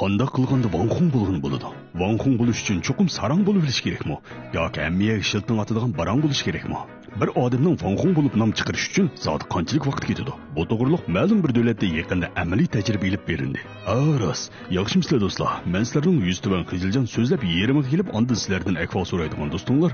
Qanday qilganda Vanxung bo'lgan bo'ladi? Vanxung bo'lish uchun cho'qim sarang bo'lib bilish kerakmi? yoki hammaga shiltin atadigan barang bo'lish kerakmi? Bir odamning Vanxung bo'lib nom chiqarish uchun zot qanchalik vaqt ketadi? Bu to'g'riliq ma'lum bir davlatda yaqinda amaliy tajriba ilib berildi. Rost, yaxshimisiz do'stlar? Men sizlarning yuz tuban qiziljan so'zlab yerimiga kelib, ondan sizlardan ahvol so'raydigan do'stinglar,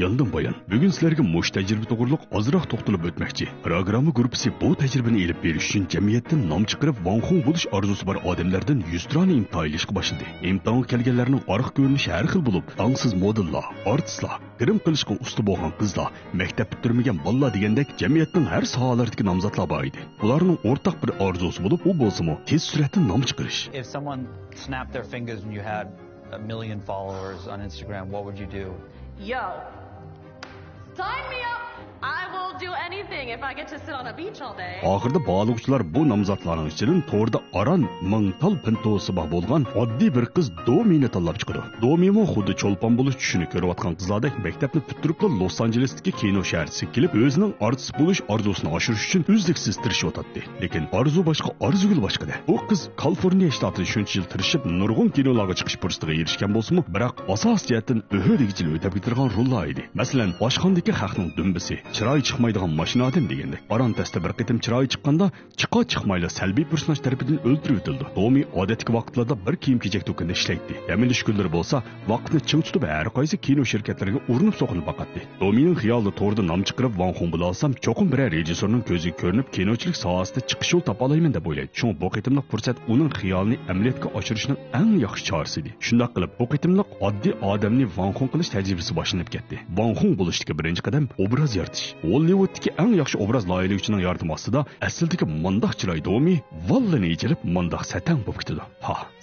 yandan bayon. Bugun sizlarga mush tajriba to'g'riliq ozroq to'xtalib o'tmoqchi. Programma guruhi bu tajribani ilib berish uchun jamiyatdan nom chiqarib Vanxung bo'lish orzusi bor odamlardan 100 tani imtihon ilishga boshladi. Imtihonga kelganlarning oriq ko'rinishi har xil bo'lib, tangsiz modellar, artistlar, grim qilishga usta bo'lgan qizlar, maktab bitirmagan bolalar degandek jamiyatning har sohalaridagi nomzodlar bor edi. Ularning o'rtaq bir orzusi bo'lib, u bo'lsa-mu tez suratda nom chiqarish. If someone snapped their fingers and you had 1 million followers on Instagram, what would you do? Yo, sign me up. I will do anything if I get to sit on a beach all day. Oxirda bağlıqçılar bu namzatlarning ichidan to'rda aran mingtal pintosi bor bo'lgan oddiy bir qiz Domini tanlab chiqdi. Domimo xuddi cho'lpon bo'lish tushini ko'rayotgan qizlardek maktabni bitirib Los Anjelesdagi kino shaharga kelib, o'zining artist bo'lish orzusini oshirish uchun uzluksiz tirishayotdi. Lekin orzu boshqa, orzugul boshqada. Bu qiz Kaliforniya shtatida shuncha yil tirishib, nurg'un kinolarga chiqish fursatiga erishgan bo'lsa-mu, biroq asos jihatdan o'hodigichil o'tab bitirgan rollar edi. Masalan, boshqondagi xalqning dumbisi, chiroy chiqmaydigan mashina odam degandek. Parantesda bir qitim chiroy chiqqanda, chiqmayla salbiy personaj tarafidan o'ldirib o'tildi. Domi odatdagi vaqtlarda bir kiyim-kechak do'konida ishlaydi. Yamilish kunlari bo'lsa, vaqtni ching tutib har qaysi kino shirkatlariga urinib so'qinib boqadi. Domining xiyolida to'rda nom chiqarib Vanxung bo'la olsam, cho'qim bir rejissyorning ko'ziga ko'rinib kinochilik sohasida chiqish yo'l topa olayman deb o'ylaydi. Chunki bu qitimliq fursat uning xiyolini amaliyotga oshirishning eng yaxshi chorasi edi. Shunday qilib, bu qitimliq oddiy odamni Vanxung qilish tajribasi boshlanib ketdi. Vanxung bo'lishdagi birinchi qadam obraz yaratish. Hollywood'dagi eng yaxshi obraz loyihalovchining yordami ostida asldagi mundoq chiroy Domi vallani ijilib mundoq satang bo'lib ketdi.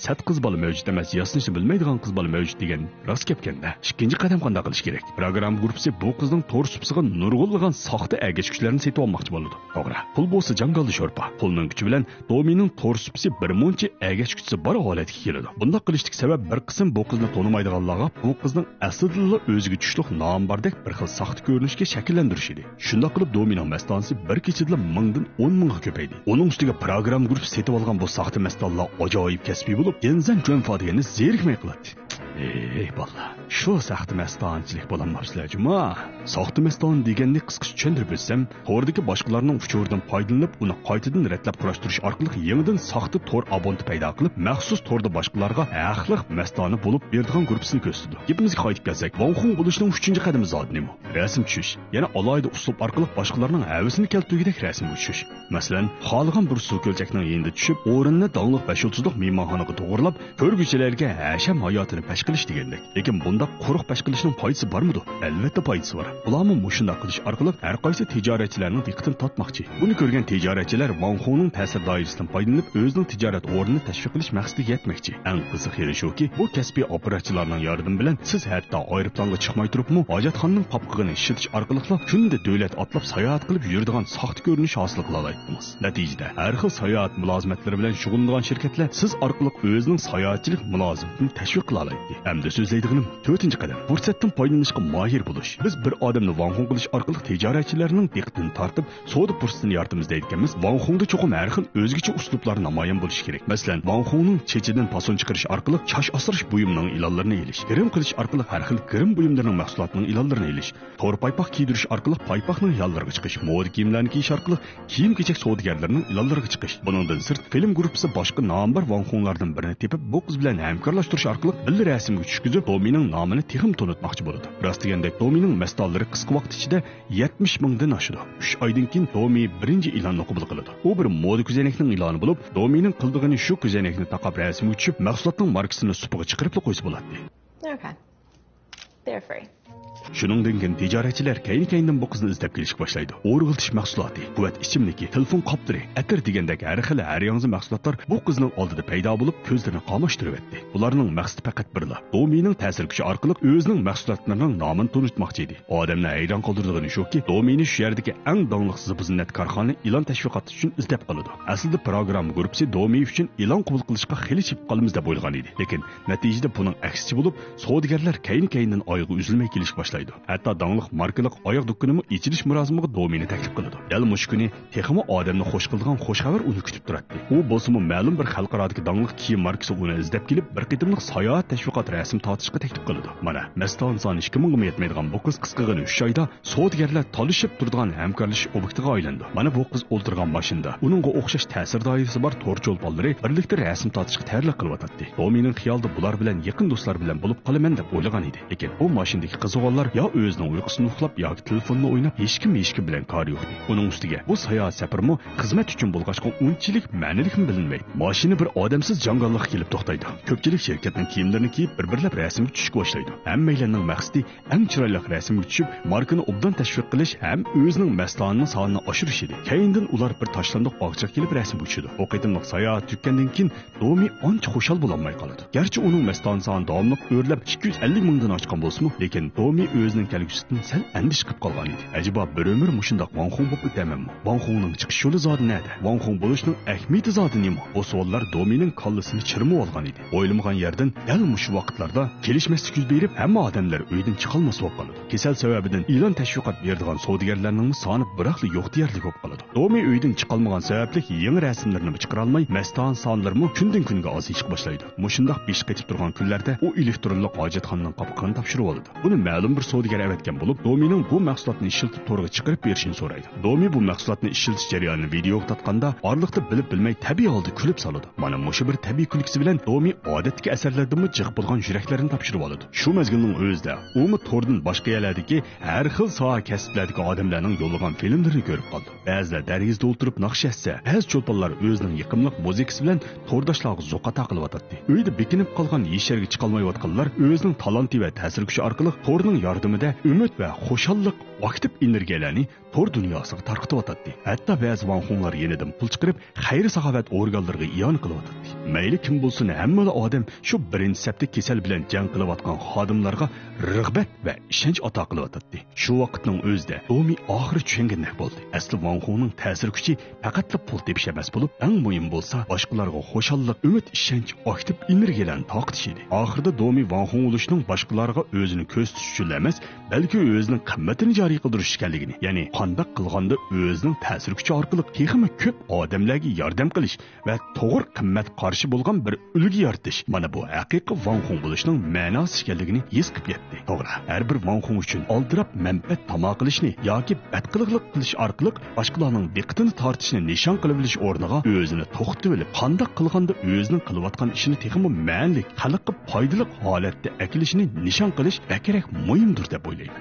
Sat qiz bola mavjud emas, yasnishni bilmaydigan qiz bola mavjud degan rost gapkanda. Ikkinchi qadam qanday qilish kerak? Program guruhi bu qizning to'r supsiga nurg'unlagan soxta agachkuchlarni setib olmoqchi bo'ldi. To'g'ri. Pul bo'lsa jangalli sho'rpa. Pulning kuchi bilan Domining to'r supsi bir muncha agachkuchisi bor holatga keladi. Bunday qilishlik sabab bir qism bu qizni tonimaydiganlarga bu qizning aslida o'ziga tushliq nom bordek bir xil soxta ko'rinishga shakllantirish edi. Shunday qilib Domining mastonasi bir kechada 1000dan 10 mingga ko'paydi. Uning ustiga program guruhi setib olgan bu soxta mastonlar ajoyib kasbiy bo'lib, inson jo'nfa deganni zerikmay qiladi. Balla, shu soxta mastonchilik bo'lanmabsizlar juma. Soxta maston deganni qisqacha tushuntirib o'tsam, to'rdagi boshqalarning uchuridan foydalanib, uni qaytadan ratlab kurashtirish orqali yangidan soxta to'r abonent paydo qilib, maxsus to'rda boshqalarga haqliq mastoni bo'lib beradigan guruhni ko'rsatdi. Gapimizga qaytib kelsak, Vanxung bo'lishning 3-qadami zot nima? Rasm tushish, yana alohida uslub orqali boshqalarning havasini keltirgudek rasm tushish. Masalan, xohlagan bir suv ko'lchakning yonida tushib, o'rinni dongliq va shulsizlik mehmonxonaga to'g'rilab, ko'rguchilarga hasham hayotini pash qilish degandek. Lekin bunda quruq pash qilishning foydasi bormi? Albatta foydasi bor. Ularni mushunda qilish orqali har qaysi tijoratchilarning diqqatini tortmoqchi. Buni ko'rgan tijoratchilar Vanxungning ta'sir doirasidan foydalanib, o'zining tijorat o'rnini tashviq qilish maqsadiga yetmoqchi. Eng qiziqi shuki, bu kasbiy operatsiyalarning yordami bilan siz hatto aeroplanga chiqmay turibmi, hojatxonaning qopqig'ini ishitish orqali shunda davlat otlab sayohat qilib yuradigan soxta ko'rinish hosil qila oladingiz. Natijada har xil sayohat mulozimatlari bilan shug'ullangan shirkatlar siz orqali o'zining sayohatchilik mulozimatini tashviq qila oladi. Hamda so'zlaydiganim 4-qadam fursatdan foydalanishga mohir bo'lish. Biz bir odamni Vanxung qilish orqali tijoratchilarning diqqatini tortib, savdo fursatini yaratamiz deyotganmiz. Vanxungda cho'qim har xil o'zgacha uslublar namoyon bo'lishi kerak. Masalan, Vanxungning chechidan pason chiqarish orqali chash asrash buyumning ilonlarini elish, grim qilish orqali har xil grim buyumlarning mahsulotlarining ilonlarini elish, to'r paypoq kiydirish orqali paypoqning ilonlariga chiqish, moda kiyimlarni kiyish orqali kiyim-kechak savdogarlarining ilonlariga chiqish. Buningdan sirt film guruhi boshqa nombar Vanxunglardan birini tepib, bu qiz bilan hamkorlashtirish orqali bir rasmga tushkizib, Domining nomini texim tonutmoqchi bo'ldi. Rost degandek, Domining mastonlari qisqa vaqt ichida 70 mingdan oshdi. 3 oydan keyin Domi birinchi e'lonni qabul qildi. U bir moda ko'zoynakning e'loni bo'lib, Domining qildig'ini shu ko'zoynakni taqab rasmga tushib, mahsulotning markasini supaga chiqarib qo'ysa bo'ladi. Okay. They're free. Shuningdek, tijoratchilar keyin-keyindan bu qizni izlab kelishga boshlaydi. O'rg'iltish mahsuloti, quvvat ichimligi, telefon qoplari, atir degandek har xil har yangi mahsulotlar bu qizning oldida paydo bo'lib, ko'zlarini qamashtirib etdi. Ularning maqsadi faqat birla. Domining ta'sir kuchi orqali o'zining mahsulotlarining nomini tanitmoqchi edi. Odamni hayron qoldirdigani shuki, Domini shu yerdagi eng dongliq zibuzinat korxona e'lon tashviqoti uchun izlab qoldi. Aslida program guruhi Domi uchun e'lon qabul qilishga xili chip qolimiz deb o'ylagan edi. Lekin natijada buning aksicha bo'lib, savdogarlar keyin-keyindan oyga uzilmay kelishga boshlaydi. Hatto dangliq markalik oyoq do'konining ichilish murosimiga domini taklif qiladi. Dal mush kuni texmi odamni xush qildigan xush xabar uni kutib turadi. U bo'lsa-mu ma'lum bir xalqarodagi dangliq kiyim markasi uni izlab kelib, bir qitimliq sayohat tashviqot rasm tortishga taklif qiladi. Mana Maston son 2000 ga yetmaydigan bu qiz qisqagina 3 oyda savdogarlar talishib turadigan hamkorlash obyektiga aylandi. Mana bu qiz o'ltirgan mashinada uningga o'xshash ta'sir doirasi bor to'rcho'lponlari birlikda rasm tortishga tayyorlik qilyapti. Domining xiyolida bular bilan yaqin do'stlar bilan bo'lib qolaman deb o'ylagan edi. Lekin bu mashinadagi qiz-o'g'illar yo o'zining uyqusini uxlab yoki telefonini o'ynab hech kim bilan kori yo'qdi. Uning ustiga bu sayohat safarmi xizmat uchun bo'lg'achqa unchalik ma'nilikmi bilinmaydi. Mashina bir odamsiz jangallikqa kelib to'xtaydi. Ko'pchilik shirkatning kiyimlarini kiyib bir-birlab rasmga tushishga boshlaydi. Hammalarning maqsadi eng chiroyli rasmga tushib, markani obdan tashviq qilish ham o'zining maslahatini sonini oshirish edi. Keyindan ular bir tashlandiq bog'chaga kelib rasmga tushdi. O qitimliq sayohat tutgandan keyin Domi ancha xushal bo'lolmay qoladi. Garchi uning maslahatini son davomli o'rlab 250 mingdan oshgan bo'lsa-mu, lekin Domi o'zining kelgusidan sal andish qilib qolgan edi. Acaba bir umr mushundoq Wang Hong bo'lib o'tamanmi? Wang Hongning chiqish yo'li zodi nada? Wang Hong bo'lishning ahamiyati zodi nima? Bu savollar Domining qallasini chirmib olgan edi. O'ylamagan yerdan dal mush vaqtlarda kelishmaslik yuz berib, hamma odamlar uydan chiqolmas bo'lib qoladi. Kasal sababidan e'lon tashviqot beradigan savdogarlarning soni biroqli yo'q deyarli bo'lib qoladi. Domi uydan chiqolmagan sababli yangi rasmlarni chiqara olmay, mastan sonlarimi kundan kunga ozishib boshlaydi. Mushundoq besh qetib turgan kunlarda u elektronlik hojatxonaning qapqini topshirib oladi. Buni ma'lum bir savdogar avatgan bo'lib, Domining bu mahsulotni ishlatib to'g'ri chiqarib berishini so'raydi. Domi bu mahsulotni ishlatish jarayonini videoga tatganda orliqda bilib bilmay tabiiy holda kulib soladi. Mana mushu bir tabiiy kulgisi bilan Domi odatdagi asarlardami jiq bo'lgan yuraklarni topshirib oladi. Shu mezgilning o'zida u to'rdan boshqa yerlardagi har xil soha kasblardagi odamlarning yo'llagan filmlarini ko'rib qoldi. Ba'zilar darizda o'tirib naqsh yassa, ba'zi cho'lponlar o'zining yiqimliq muzikasi bilan to'rdashlarga zo'qa taqilib uyda bekinib qolgan yesharga chiqolmayotganlar o'zining talanti va ta'sir kuchi orqali to'rning yordamida umid va xushallik aktiv energiyalarni to'r dunyosiga tarqatyotdi. Hatto ba'zi vanxonlar yenidan pul chiqarib, xayr saxovat organlariga iyon qilyotdi. Mayli kim bo'lsin, hamma odam shu birinchi sapda kasal bilan jang qilayotgan xodimlarga rag'bat va ishonch ato qilyotdi. Shu vaqtning o'zida Domi oxiri tushungandek bo'ldi. Asli vanxonning ta'sir kuchi faqat pul tepish emas bo'lib, eng muhim bo'lsa, boshqalarga xushallik, umid, ishonch, aktiv energiyalarni taqtish edi. Oxirida Domi vanxon bo'lishning boshqalarga o'zini ko'z tutish uchun emas, balki o'zining qimmatini joriy qildirish ekanligini, ya'ni qanday qilganda o'zining ta'sir kuchi orqali texmi ko'p odamlarga yordam qilish va to'g'ri qimmat qarshi bo'lgan bir ulgi yaratish. Mana bu haqiqiy vanxon bo'lishning ma'nosi ekanligini his qilib yetdi. To'g'ri, har bir vanxon uchun oldirab manfaat tomo qilishni yoki badqilig'lik qilish orqali boshqalarning diqqatini tortishni nishon qilib olish o'rniga o'zini to'xtatib olib, qanday qilganda o'zining qilayotgan ishini texmi ma'nli, xalqqa foydali holatda akilishini nishon qilish kerak muhimdir deb o'ylayman.